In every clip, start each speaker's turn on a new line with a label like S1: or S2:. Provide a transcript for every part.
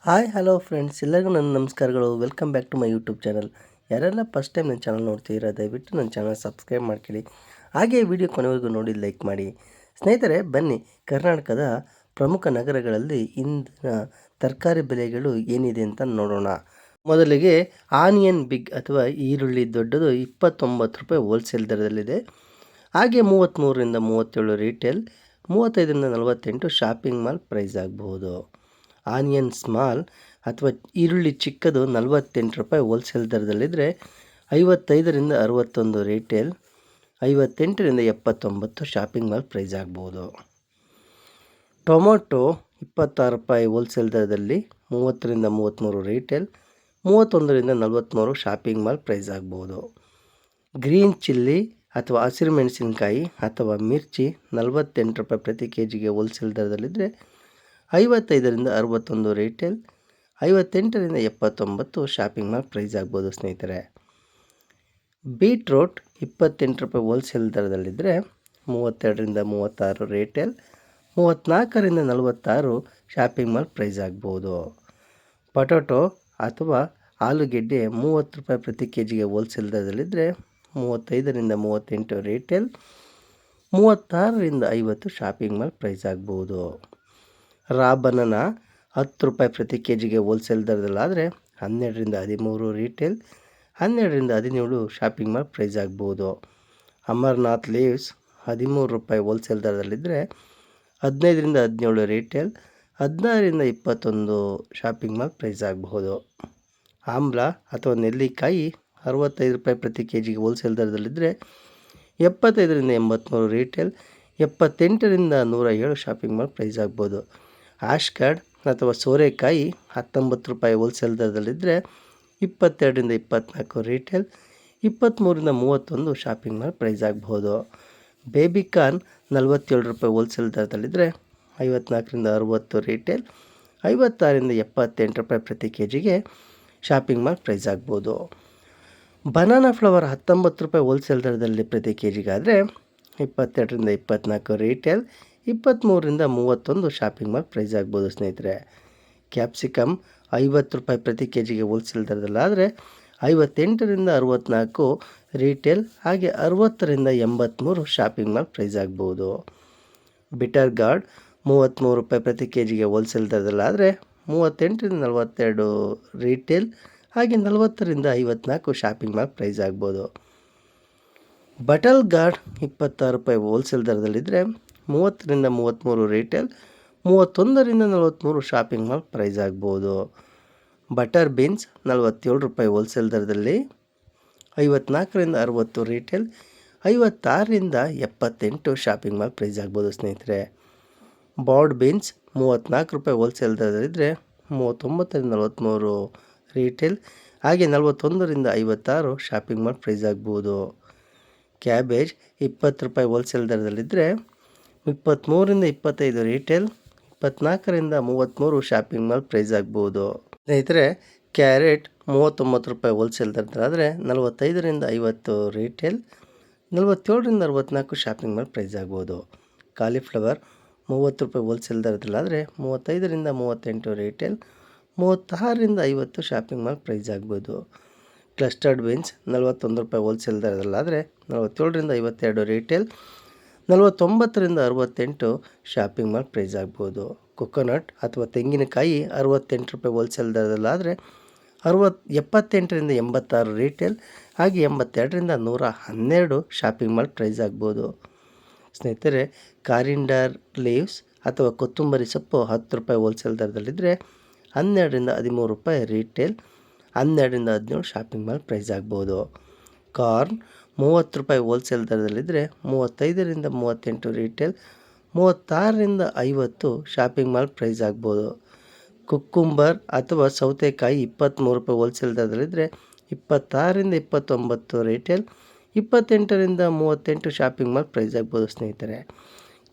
S1: Hi hello friends, ಎಲ್ಲರಿಗೂ ನನ್ನ ನಮಸ್ಕಾರಗಳು. Welcome back to my YouTube channel. ಯಾರೆಲ್ಲ ಫಸ್ಟ್ ಟೈಮ್ ನನ್ನ ಚಾನಲ್ ನೋಡ್ತೀರಾ, ದಯವಿಟ್ಟು ನನ್ನ ಚಾನಲ್ ಸಬ್ಸ್ಕ್ರೈಬ್ ಮಾಡ್ಕೊಳ್ಳಿ. ಹಾಗೆ ವಿಡಿಯೋ ಕೊನೆವರೆಗೂ ನೋಡಿ ಲೈಕ್ ಮಾಡಿ. ಸ್ನೇಹಿತರೆ, ಬನ್ನಿ ಕರ್ನಾಟಕದ ಪ್ರಮುಖ ನಗರಗಳಲ್ಲಿ ಇಂದಿನ ತರಕಾರಿ ಬೆಲೆಗಳು ಏನಿದೆ ಅಂತ ನೋಡೋಣ. ಮೊದಲಿಗೆ ಆನಿಯನ್ ಬಿಗ್ ಅಥವಾ ಈರುಳ್ಳಿ ದೊಡ್ಡದು 29 ರೂಪಾಯಿ ಹೋಲ್ಸೇಲ್ ದರದಲ್ಲಿದೆ. ಹಾಗೆ 33ರಿಂದ 37 ರೀಟೇಲ್, 35ರಿಂದ 48 ಶಾಪಿಂಗ್ ಮಾಲ್ ಪ್ರೈಸ್ ಆಗಬಹುದು. ಆನಿಯನ್ ಸ್ಮಾಲ್ ಅಥವಾ ಈರುಳ್ಳಿ ಚಿಕ್ಕದು 48 ರೂಪಾಯಿ ಹೋಲ್ಸೇಲ್ ದರದಲ್ಲಿದ್ದರೆ 55ರಿಂದ 61 ರೀಟೇಲ್, 58ರಿಂದ 79 ಶಾಪಿಂಗ್ ಮಾಲ್ ಪ್ರೈಸ್ ಆಗ್ಬೋದು. ಟೊಮೊಟೊ 26 ರೂಪಾಯಿ ಹೋಲ್ಸೇಲ್ ದರದಲ್ಲಿ, 30ರಿಂದ 33 ರೀಟೇಲ್, 31ರಿಂದ 43 ಶಾಪಿಂಗ್ ಮಾಲ್ ಪ್ರೈಸ್ ಆಗ್ಬೋದು. ಗ್ರೀನ್ ಚಿಲ್ಲಿ ಅಥವಾ ಹಸಿರು ಮೆಣಸಿನಕಾಯಿ ಅಥವಾ ಮಿರ್ಚಿ 48 ರೂಪಾಯಿ ಪ್ರತಿ ಕೆ ಜಿಗೆ ಹೋಲ್ಸೇಲ್ ದರದಲ್ಲಿದ್ದರೆ 55ರಿಂದ 61 ರೀಟೇಲ್, 58ರಿಂದ 79 ಶಾಪಿಂಗ್ ಮಾಲ್ ಪ್ರೈಸ್ ಆಗ್ಬೋದು. ಸ್ನೇಹಿತರೆ, ಬೀಟ್ರೋಟ್ 28 ರೂಪಾಯಿ ಹೋಲ್ಸೇಲ್ ದರದಲ್ಲಿದ್ದರೆ 32ರಿಂದ 36 ರೀಟೇಲ್, 34ರಿಂದ 46 ಶಾಪಿಂಗ್ ಮಾಲ್ ಪ್ರೈಸ್ ಆಗ್ಬೋದು. ಪೊಟೊಟೊ ಅಥವಾ ಆಲೂಗೆಡ್ಡೆ 30 ರೂಪಾಯಿ ಪ್ರತಿ ಕೆ ಜಿಗೆ ಹೋಲ್ಸೇಲ್ ದರದಲ್ಲಿದ್ದರೆ 35ರಿಂದ 38 ರೀಟೇಲ್, 36ರಿಂದ 50 ಶಾಪಿಂಗ್ ಮಾಲ್ ಪ್ರೈಸ್ ಆಗ್ಬೋದು. ರಾ ಬನಾನಾ 10 ರೂಪಾಯಿ ಪ್ರತಿ ಕೆ ಜಿಗೆ ಹೋಲ್ಸೇಲ್ ದರದಲ್ಲಾದರೆ 12ರಿಂದ 13 ರೀಟೇಲ್, 12ರಿಂದ 17 ಶಾಪಿಂಗ್ ಮಾಲ್ ಪ್ರೈಸ್ ಆಗ್ಬೋದು. ಅಮರ್ನಾಥ್ ಲೀವ್ಸ್ 13 ರೂಪಾಯಿ ಹೋಲ್ಸೇಲ್ ದರದಲ್ಲಿದ್ದರೆ 15ರಿಂದ 17 ರೀಟೇಲ್, 16ರಿಂದ 21 ಶಾಪಿಂಗ್ ಮಾಲ್ ಪ್ರೈಸ್ ಆಗಬಹುದು. ಆಮ್ಲ ಅಥವಾ ನೆಲ್ಲಿಕಾಯಿ 65 ರೂಪಾಯಿ ಪ್ರತಿ ಕೆ ಜಿಗೆ ಹೋಲ್ಸೇಲ್ ದರದಲ್ಲಿದ್ದರೆ 75ರಿಂದ 83 ರೀಟೇಲ್, 78ರಿಂದ 107 ಶಾಪಿಂಗ್ ಮಾಲ್ ಪ್ರೈಸ್ ಆಗ್ಬೋದು. ಆಶ್ಕಡ್ ಅಥವಾ ಸೋರೆಕಾಯಿ 19 ರೂಪಾಯಿ ಹೋಲ್ಸೇಲ್ ದರದಲ್ಲಿದ್ದರೆ 22ರಿಂದ 24 ರೀಟೇಲ್, 23ರಿಂದ 31 ಶಾಪಿಂಗ್ ಮಾಲ್ ಪ್ರೈಸ್ ಆಗಬಹುದು. ಬೇಬಿಕಾರ್ನ್ 47 ರೂಪಾಯಿ ಹೋಲ್ಸೇಲ್ ದರದಲ್ಲಿದ್ದರೆ 54ರಿಂದ 60 ರೀಟೇಲ್, 56ರಿಂದ 78 ರೂಪಾಯಿ ಪ್ರತಿ ಕೆ ಜಿಗೆ ಶಾಪಿಂಗ್ ಮಾಲ್ ಪ್ರೈಸ್ ಆಗ್ಬೋದು. ಬನಾನಾ ಫ್ಲವರ್ 19 ರೂಪಾಯಿ ಹೋಲ್ಸೇಲ್ ದರದಲ್ಲಿ ಪ್ರತಿ ಕೆ ಜಿಗಾದರೆ 22ರಿಂದ 24 ರೀಟೇಲ್, 23ರಿಂದ 31 ಶಾಪಿಂಗ್ ಮಾಲ್ ಪ್ರೈಸ್ ಆಗ್ಬೋದು. ಸ್ನೇಹಿತರೆ, ಕ್ಯಾಪ್ಸಿಕಮ್ 50 ರೂಪಾಯಿ ಪ್ರತಿ ಕೆ ಜಿಗೆ ಹೋಲ್ಸೇಲ್ ದರದಲ್ಲಾದರೆ 58ರಿಂದ 64 ರೀಟೇಲ್, ಹಾಗೆ 60ರಿಂದ 83 ಶಾಪಿಂಗ್ ಮಾಲ್ ಪ್ರೈಸ್ ಆಗ್ಬೋದು. ಬಿಟರ್ ಗಾರ್ಡ್ 33 ರೂಪಾಯಿ ಪ್ರತಿ ಕೆ ಜಿಗೆ ಹೋಲ್ಸೇಲ್ ದರದಲ್ಲಾದರೆ 38ರಿಂದ 42 ರೀಟೇಲ್, ಹಾಗೆ 40ರಿಂದ 54 ಶಾಪಿಂಗ್ ಮಾಲ್ ಪ್ರೈಸ್ ಆಗ್ಬೋದು. ಬಟಲ್ ಗಾರ್ಡ್ 26 ರೂಪಾಯಿ ಹೋಲ್ಸೇಲ್ ದರದಲ್ಲಿದ್ದರೆ 30ರಿಂದ 33 ರೀಟೇಲ್, 31ರಿಂದ 43 ಶಾಪಿಂಗ್ ಮಾಲ್ ಪ್ರೈಸ್ ಆಗ್ಬೋದು. ಬಟರ್ ಬೀನ್ಸ್ 47 ರೂಪಾಯಿ ಹೋಲ್ಸೇಲ್ ದರದಲ್ಲಿ, 54ರಿಂದ 60 ರೀಟೇಲ್, 56ರಿಂದ 78 ಶಾಪಿಂಗ್ ಮಾಲ್ ಪ್ರೈಸ್ ಆಗ್ಬೋದು. ಸ್ನೇಹಿತರೆ, ಬಾರ್ಡ್ ಬೀನ್ಸ್ 34 ರೂಪಾಯಿ ಹೋಲ್ಸೇಲ್ ದರದಲ್ಲಿದ್ದರೆ 39ರಿಂದ 43 ರೀಟೇಲ್, ಹಾಗೆ 41ರಿಂದ 56 ಶಾಪಿಂಗ್ ಮಾಲ್ ಪ್ರೈಸ್ ಆಗ್ಬೋದು. ಕ್ಯಾಬೇಜ್ 20 ರೂಪಾಯಿ ಹೋಲ್ಸೇಲ್ ದರದಲ್ಲಿದ್ದರೆ 23ರಿಂದ 25 ರೀಟೇಲ್, 24ರಿಂದ 33 ಶಾಪಿಂಗ್ ಮಾಲ್ ಪ್ರೈಸ್ ಆಗ್ಬೋದು. ಸ್ನೇಹಿತರೆ, ಕ್ಯಾರೆಟ್ 39 ರೂಪಾಯಿ ಹೋಲ್ಸೇಲ್ ದರದಲ್ಲಾದರೆ 45ರಿಂದ 50 ರೀಟೇಲ್, 47ರಿಂದ 64 ಶಾಪಿಂಗ್ ಮಾಲ್ ಪ್ರೈಸ್ ಆಗ್ಬೋದು. ಕಾಲಿಫ್ಲವರ್ 30 ರೂಪಾಯಿ ಹೋಲ್ಸೇಲ್ ದರದಲ್ಲಾದರೆ 35ರಿಂದ 38 ರೀಟೇಲ್, 36ರಿಂದ 50 ಶಾಪಿಂಗ್ ಮಾಲ್ ಪ್ರೈಸ್ ಆಗ್ಬೋದು. ಕ್ಲಸ್ಟರ್ಡ್ ಬೀನ್ಸ್ 41 ರೂಪಾಯಿ ಹೋಲ್ಸೇಲ್ ದರದಲ್ಲಾದರೆ 47ರಿಂದ 52 ರೀಟೇಲ್, 49ರಿಂದ 68 ಶಾಪಿಂಗ್ ಮಾಲ್ ಪ್ರೈಸ್ ಆಗ್ಬೋದು. ಕೊಕೊನಟ್ ಅಥವಾ ತೆಂಗಿನಕಾಯಿ 68 ರೂಪಾಯಿ ಹೋಲ್ಸೇಲ್ ದರದಲ್ಲಾದರೆ 78ರಿಂದ 86 ರೀಟೇಲ್, ಹಾಗೆ 82ರಿಂದ 112 ಶಾಪಿಂಗ್ ಮಾಲ್ ಪ್ರೈಸ್ ಆಗ್ಬೋದು. ಸ್ನೇಹಿತರೆ, ಕಾರಿಂಡರ್ ಲೀವ್ಸ್ ಅಥವಾ ಕೊತ್ತಂಬರಿ ಸೊಪ್ಪು 10 ರೂಪಾಯಿ ಹೋಲ್ಸೇಲ್ ದರದಲ್ಲಿದ್ದರೆ 12ರಿಂದ 13 ರೂಪಾಯಿ ರೀಟೇಲ್, 12ರಿಂದ 17 ಶಾಪಿಂಗ್ ಮಾಲ್ ಪ್ರೈಸ್ ಆಗ್ಬೋದು. ಕಾರ್ನ್ 30 ರೂಪಾಯಿ ಹೋಲ್ಸೇಲ್ ದರದಲ್ಲಿದ್ದರೆ 35ರಿಂದ 38 ರೀಟೇಲ್, 36ರಿಂದ 50 ಶಾಪಿಂಗ್ ಮಾಲ್ ಪ್ರೈಸ್ ಆಗ್ಬೋದು. ಕುಕ್ಕುಂಬರ್ ಅಥವಾ ಸೌತೆಕಾಯಿ 23 ರೂಪಾಯಿ ಹೋಲ್ಸೇಲ್ ದರದಲ್ಲಿದ್ದರೆ 26ರಿಂದ 29 ರೀಟೇಲ್, 28ರಿಂದ 38 ಶಾಪಿಂಗ್ ಮಾಲ್ ಪ್ರೈಸ್ ಆಗ್ಬೋದು. ಸ್ನೇಹಿತರೆ,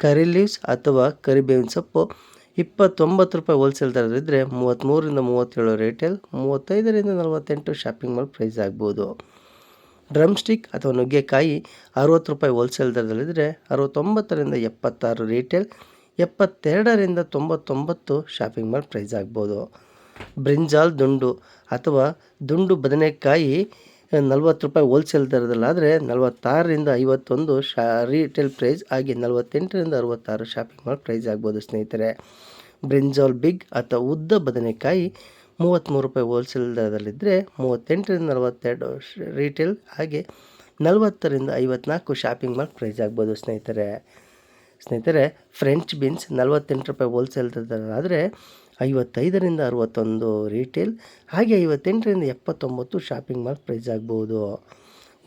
S1: ಕರಿ ಲೀವ್ಸ್ ಅಥವಾ ಕರಿಬೇವಿನ ಸೊಪ್ಪು 29 ರೂಪಾಯಿ ಹೋಲ್ಸೇಲ್ ದರದಲ್ಲಿದ್ದರೆ 33ರಿಂದ 37 ರೀಟೇಲ್, 35ರಿಂದ 48 ಶಾಪಿಂಗ್ ಮಾಲ್ ಪ್ರೈಸ್ ಆಗ್ಬೋದು. ಡ್ರಮ್ ಸ್ಟಿಕ್ ಅಥವಾ ನುಗ್ಗೆಕಾಯಿ 60 ರೂಪಾಯಿ ಹೋಲ್ಸೇಲ್ ದರದಲ್ಲಿದ್ದರೆ 69ರಿಂದ 76 ರೀಟೇಲ್, 72ರಿಂದ 99 ಶಾಪಿಂಗ್ ಮಾಲ್ ಪ್ರೈಸ್ ಆಗ್ಬೋದು. ಬ್ರಿಂಜಾಲ್ ದುಂಡು ಅಥವಾ ದುಂಡು ಬದನೆಕಾಯಿ 40 ರೂಪಾಯಿ ಹೋಲ್ಸೇಲ್ ದರದಲ್ಲಾದರೆ 46ರಿಂದ 51 ರೀಟೇಲ್ ಪ್ರೈಸ್ ಆಗಿ 48ರಿಂದ 66 ಶಾಪಿಂಗ್ ಮಾಲ್ ಪ್ರೈಸ್ ಆಗ್ಬೋದು ಸ್ನೇಹಿತರೆ. ಬ್ರಿಂಜಾಲ್ ಬಿಗ್ ಅಥವಾ ಉದ್ದ ಬದನೆಕಾಯಿ 33 ರೂಪಾಯಿ ಹೋಲ್ಸೇಲ್ ದರದಲ್ಲಿದ್ದರೆ 38ರಿಂದ 42 ರೀಟೇಲ್ ಹಾಗೆ 40ರಿಂದ 54 ಶಾಪಿಂಗ್ ಮಾಲ್ ಪ್ರೈಸ್ ಆಗ್ಬೋದು ಸ್ನೇಹಿತರೆ. ಫ್ರೆಂಚ್ ಬೀನ್ಸ್ 48 ರೂಪಾಯಿ ಹೋಲ್ಸೇಲ್ ದರದಲ್ಲಾದರೆ 55ರಿಂದ 61 ರೀಟೇಲ್ ಹಾಗೆ 58ರಿಂದ 79 ಶಾಪಿಂಗ್ ಮಾಲ್ ಪ್ರೈಸ್ ಆಗ್ಬೋದು.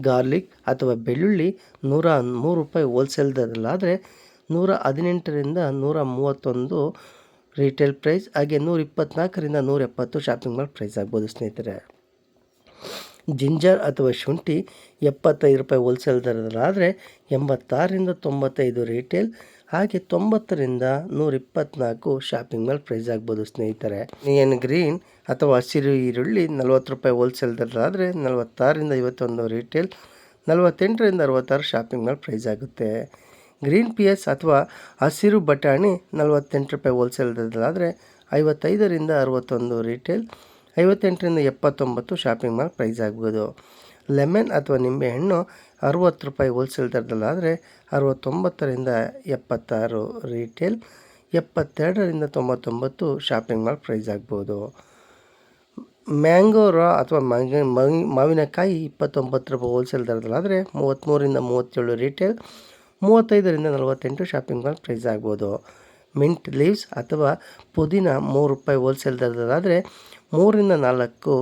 S1: ಗಾರ್ಲಿಕ್ ಅಥವಾ ಬೆಳ್ಳುಳ್ಳಿ 103 ರೂಪಾಯಿ ಹೋಲ್ಸೇಲ್ ದರದಲ್ಲಾದರೆ 118ರಿಂದ 131 ರೀಟೇಲ್ ಪ್ರೈಸ್ ಹಾಗೆ 124ರಿಂದ 170 ಶಾಪಿಂಗ್ ಮಾಲ್ ಪ್ರೈಸ್ ಆಗ್ಬೋದು ಸ್ನೇಹಿತರೆ. ಜಿಂಜರ್ ಅಥವಾ ಶುಂಠಿ 75 ರೂಪಾಯಿ ಹೋಲ್ಸೇಲ್ ದರದಲ್ಲಾದರೆ 86ರಿಂದ 95 ರೀಟೇಲ್ ಹಾಗೆ 90ರಿಂದ 124 ಶಾಪಿಂಗ್ ಮಾಲ್ ಪ್ರೈಸ್ ಆಗ್ಬೋದು ಸ್ನೇಹಿತರೆ. ಆನಿಯನ್ ಗ್ರೀನ್ ಅಥವಾ ಹಸಿರು ಈರುಳ್ಳಿ 40 ರೂಪಾಯಿ ಹೋಲ್ಸೇಲ್ ದರದಲ್ಲಾದರೆ 46ರಿಂದ 51 ರೀಟೇಲ್ 48ರಿಂದ 66 ಶಾಪಿಂಗ್ ಮಾಲ್ ಪ್ರೈಸ್ ಆಗುತ್ತೆ. ಗ್ರೀನ್ ಪೀಸ್ ಅಥವಾ ಹಸಿರು ಬಟಾಣಿ 48 ರೂಪಾಯಿ ಹೋಲ್ಸೇಲ್ ದರದಲ್ಲಾದರೆ 55ರಿಂದ 61 ರೀಟೇಲ್ 58ರಿಂದ 79 ಶಾಪಿಂಗ್ ಮಾಲ್ ಪ್ರೈಸ್ ಆಗ್ಬೋದು. ಲೆಮನ್ ಅಥವಾ ನಿಂಬೆಹಣ್ಣು 60 ರೂಪಾಯಿ ಹೋಲ್ಸೇಲ್ ದರದಲ್ಲಾದರೆ 69ರಿಂದ 76 ರೀಟೇಲ್ 72ರಿಂದ 99 ಶಾಪಿಂಗ್ ಮಾಲ್ ಪ್ರೈಸ್ ಆಗ್ಬೋದು. ಮ್ಯಾಂಗೋ ರಾ ಅಥವಾ ಮಾವಿನಕಾಯಿ 29 ರೂಪಾಯಿ ಹೋಲ್ಸೇಲ್ ದರದಲ್ಲಾದರೆ 33ರಿಂದ 37 ರೀಟೇಲ್ 35ರಿಂದ 48 ಶಾಪಿಂಗ್ ಮಾಲ್ ಪ್ರೈಸ್ ಆಗ್ಬೋದು. ಮಿಂಟ್ ಲೀವ್ಸ್ ಅಥವಾ ಪುದೀನ 3 ರೂಪಾಯಿ ಹೋಲ್ಸೇಲ್ ದರದಲ್ಲಾದರೆ 3ರಿಂದ 4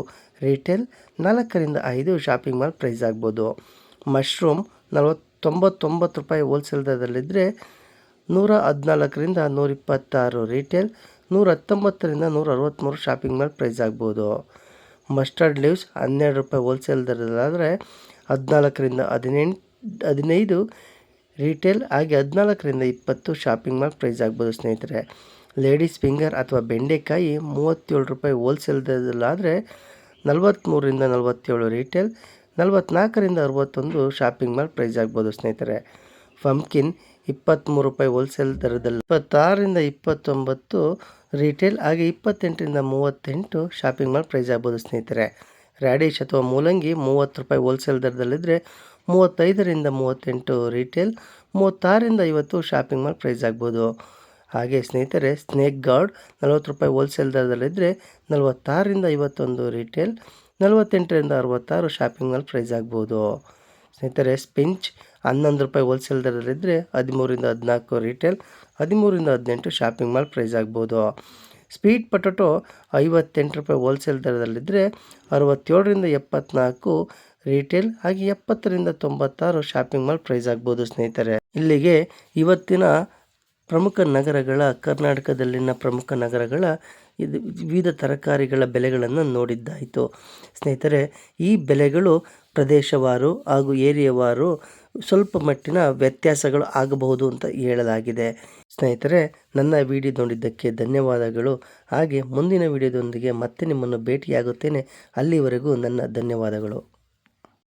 S1: ರೀಟೇಲ್ 4ರಿಂದ 5 ಶಾಪಿಂಗ್ ಮಾಲ್ ಪ್ರೈಸ್ ಆಗ್ಬೋದು. ಮಶ್ರೂಮ್ 99 ರೂಪಾಯಿ ಹೋಲ್ಸೇಲ್ ದರದಲ್ಲಿದ್ದರೆ 114ರಿಂದ 126 ರೀಟೇಲ್ 119ರಿಂದ 163 ಶಾಪಿಂಗ್ ಮಾಲ್ ಪ್ರೈಸ್ ಆಗ್ಬೋದು. ಮಸ್ಟರ್ಡ್ ಲೀವ್ಸ್ 12 ರೂಪಾಯಿ ಹೋಲ್ಸೇಲ್ ದರದಲ್ಲಾದರೆ 14ರಿಂದ 15 ರೀಟೇಲ್ ಹಾಗೆ 14ರಿಂದ 20 ಶಾಪಿಂಗ್ ಮಾಲ್ ಪ್ರೈಸ್ ಆಗ್ಬೋದು ಸ್ನೇಹಿತರೆ. ಲೇಡೀಸ್ ಫಿಂಗರ್ ಅಥವಾ ಬೆಂಡೆಕಾಯಿ 37 ರೂಪಾಯಿ ಹೋಲ್ಸೇಲ್ ದರದಲ್ಲಾದರೆ 43ರಿಂದ 47 ರೀಟೇಲ್ 44ರಿಂದ 61 ಶಾಪಿಂಗ್ ಮಾಲ್ ಪ್ರೈಸ್ ಆಗ್ಬೋದು ಸ್ನೇಹಿತರೆ. ಪಂಪ್ಕಿನ್ 23 ರೂಪಾಯಿ ಹೋಲ್ಸೇಲ್ ದರದಲ್ಲಿ 26ರಿಂದ 29 ರೀಟೇಲ್ ಹಾಗೆ 28ರಿಂದ 38 ಶಾಪಿಂಗ್ ಮಾಲ್ ಪ್ರೈಸ್ ಆಗ್ಬೋದು ಸ್ನೇಹಿತರೆ. ರ್ಯಾಡಿಶ್ ಅಥವಾ ಮೂಲಂಗಿ 30 ರೂಪಾಯಿ ಹೋಲ್ಸೇಲ್ ದರದಲ್ಲಿದ್ದರೆ 35ರಿಂದ 38 ರೀಟೇಲ್ 36ರಿಂದ 50 ಶಾಪಿಂಗ್ ಮಾಲ್ ಪ್ರೈಸ್ ಆಗ್ಬೋದು. ಹಾಗೆ ಸ್ನೇಹಿತರೆ ಸ್ನೇಕ್ ಗಾರ್ಡ್ 40 ರೂಪಾಯಿ ಹೋಲ್ಸೇಲ್ ದರದಲ್ಲಿದ್ದರೆ 46ರಿಂದ 51 ರೀಟೇಲ್ 48ರಿಂದ 66 ಶಾಪಿಂಗ್ ಮಾಲ್ ಪ್ರೈಸ್ ಆಗ್ಬೋದು. ಸ್ನೇಹಿತರೆ ಸ್ಪಿಂಚ್ 11 ರೂಪಾಯಿ ಹೋಲ್ಸೇಲ್ ದರದಲ್ಲಿದ್ದರೆ 13ರಿಂದ 14 ರೀಟೇಲ್ 13ರಿಂದ 18 ಶಾಪಿಂಗ್ ಮಾಲ್ ಪ್ರೈಸ್ ಆಗ್ಬೋದು. ಸ್ವೀಟ್ ಪೊಟೊಟೊ 58 ರೂಪಾಯಿ ಹೋಲ್ಸೇಲ್ ದರದಲ್ಲಿದ್ದರೆ 67ರಿಂದ 74 ರೀಟೇಲ್ ಹಾಗೆ 70ರಿಂದ 96 ಶಾಪಿಂಗ್ ಮಾಲ್ ಪ್ರೈಸ್ ಆಗ್ಬೋದು ಸ್ನೇಹಿತರೆ. ಇಲ್ಲಿಗೆ ಇವತ್ತಿನ ಪ್ರಮುಖ ನಗರಗಳ ಕರ್ನಾಟಕದಲ್ಲಿನ ಪ್ರಮುಖ ನಗರಗಳ ವಿವಿಧ ತರಕಾರಿಗಳ ಬೆಲೆಗಳನ್ನು ನೋಡಿದ್ದಾಯಿತು ಸ್ನೇಹಿತರೆ. ಈ ಬೆಲೆಗಳು ಪ್ರದೇಶವಾರು ಹಾಗೂ ಏರಿಯಾವಾರು ಸ್ವಲ್ಪ ಮಟ್ಟಿನ ವ್ಯತ್ಯಾಸಗಳು ಆಗಬಹುದು ಅಂತ ಹೇಳಲಾಗಿದೆ ಸ್ನೇಹಿತರೆ. ನನ್ನ ವಿಡಿಯೋ ನೋಡಿದ್ದಕ್ಕೆ ಧನ್ಯವಾದಗಳು. ಹಾಗೆ ಮುಂದಿನ ವಿಡಿಯೋದೊಂದಿಗೆ ಮತ್ತೆ ನಿಮ್ಮನ್ನು ಭೇಟಿಯಾಗುತ್ತೇನೆ. ಅಲ್ಲಿವರೆಗೂ ನನ್ನ ಧನ್ಯವಾದಗಳು.